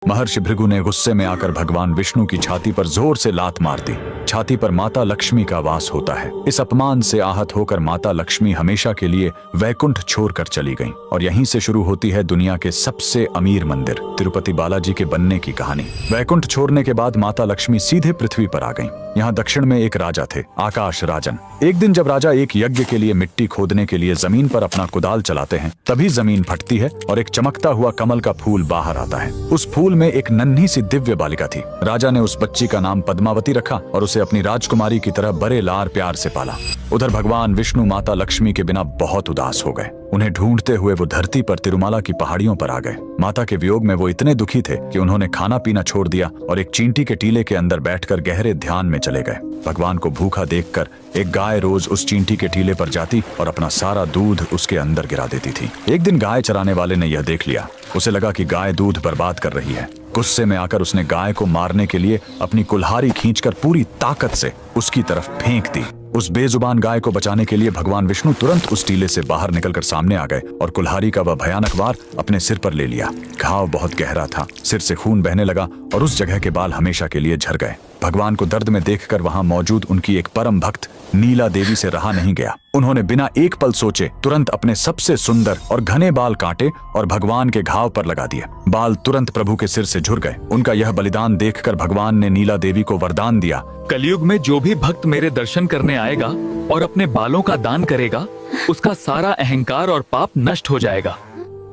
महर्षि भृगु ने गुस्से में आकर भगवान विष्णु की छाती पर जोर से लात मार दी। छाती पर माता लक्ष्मी का वास होता है। इस अपमान से आहत होकर माता लक्ष्मी हमेशा के लिए वैकुंठ छोड़कर चली गईं और यहीं से शुरू होती है दुनिया के सबसे अमीर मंदिर तिरुपति बालाजी के बनने की कहानी। वैकुंठ छोड़ने के बाद माता लक्ष्मी सीधे पृथ्वी पर आ गईं। यहाँ दक्षिण में एक राजा थे, आकाश राजन। एक दिन जब राजा एक यज्ञ के लिए मिट्टी खोदने के लिए जमीन पर अपना कुदाल चलाते हैं, तभी जमीन फटती है और एक चमकता हुआ कमल का फूल बाहर आता है। उस फूल में एक नन्ही सी दिव्य बालिका थी। राजा ने उस बच्ची का नाम पद्मावती रखा और उसे अपनी राजकुमारी की तरह बड़े लार प्यार से पाला। उधर भगवान विष्णु माता लक्ष्मी के बिना बहुत उदास हो गए। उन्हें ढूंढते हुए वो धरती पर तिरुमाला की पहाड़ियों पर आ गए। माता के वियोग में वो इतने दुखी थे कि उन्होंने खाना पीना छोड़ दिया और एक चींटी के टीले के अंदर बैठकर गहरे ध्यान में चले गए। भगवान को भूखा देखकर एक गाय रोज उस चींटी के टीले पर जाती और अपना सारा दूध उसके अंदर गिरा देती थी। एक दिन गाय चराने वाले ने यह देख लिया। उसे लगा कि गाय दूध बर्बाद कर रही है। गुस्से में आकर उसने गाय को मारने के लिए अपनी कुल्हाड़ी खींचकर पूरी ताकत से उसकी तरफ फेंक दी। उस बेजुबान गाय को बचाने के लिए भगवान विष्णु तुरंत उस टीले से बाहर निकलकर सामने आ गए और कुल्हाड़ी का वह भयानक वार अपने सिर पर ले लिया। घाव बहुत गहरा था, सिर से खून बहने लगा और उस जगह के बाल हमेशा के लिए झड़ गए। भगवान को दर्द में देखकर वहां मौजूद उनकी एक परम भक्त नीला देवी से रहा नहीं गया। उन्होंने बिना एक पल सोचे तुरंत अपने सबसे सुंदर और घने बाल काटे और भगवान के घाव पर लगा दिए। बाल तुरंत प्रभु के सिर से झुर गए। उनका यह बलिदान देखकर भगवान ने नीला देवी को वरदान दिया, कलयुग में जो भी भक्त मेरे दर्शन करने आएगा और अपने बालों का दान करेगा, उसका सारा अहंकार और पाप नष्ट हो जाएगा।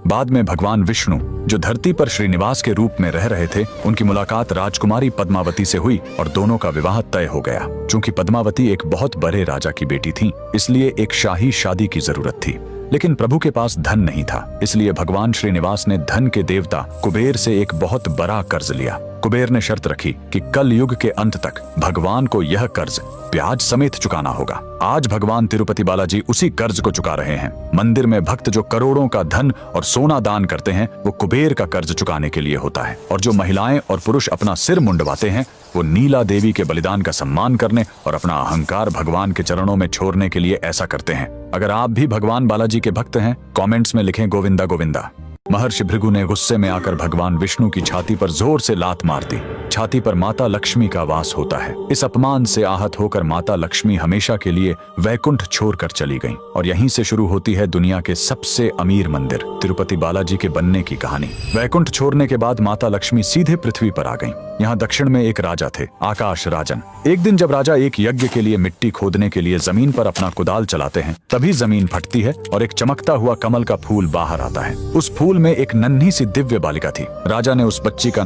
बाद में भगवान विष्णु जो धरती पर श्रीनिवास के रूप में रह रहे थे, उनकी मुलाकात राजकुमारी पद्मावती से हुई और दोनों का विवाह तय हो गया। चूंकि पद्मावती एक बहुत बड़े राजा की बेटी थी, इसलिए एक शाही शादी की जरूरत थी। लेकिन प्रभु के पास धन नहीं था, इसलिए भगवान श्रीनिवास ने धन के देवता कुबेर से एक बहुत बड़ा कर्ज लिया। कुबेर ने शर्त रखी कि कल युग के अंत तक भगवान को यह कर्ज ब्याज समेत चुकाना होगा। आज भगवान तिरुपति बालाजी उसी कर्ज को चुका रहे हैं। मंदिर में भक्त जो करोड़ों का धन और सोना दान करते हैं, वो कुबेर का कर्ज चुकाने के लिए होता है, और जो महिलाएं और पुरुष अपना सिर मुंडवाते हैं, वो नीला देवी के बलिदान का सम्मान करने और अपना अहंकार भगवान के चरणों में छोड़ने के लिए ऐसा करते हैं। अगर आप भी भगवान बालाजी के भक्त हैं, कमेंट्स में लिखें गोविंदा गोविंदा। महर्षि भृगु ने गुस्से में आकर भगवान विष्णु की छाती पर जोर से लात मार दी। छाती पर माता लक्ष्मी का वास होता है। इस अपमान से आहत होकर माता लक्ष्मी हमेशा के लिए वैकुंठ छोड़कर चली गईं और यहीं से शुरू होती है दुनिया के सबसे अमीर मंदिर तिरुपति बालाजी के बनने की कहानी। वैकुंठ छोड़ने के बाद माता लक्ष्मी सीधे पृथ्वी पर आ गईं। यहाँ दक्षिण में एक राजा थे, आकाश राजन। एक दिन जब राजा एक यज्ञ के लिए मिट्टी खोदने के लिए जमीन पर अपना कुदाल चलाते हैं, तभी जमीन फटती है और एक चमकता हुआ कमल का फूल बाहर आता है। उस फूल में एक नन्ही सी दिव्य बालिका थी। राजा ने उस बच्ची का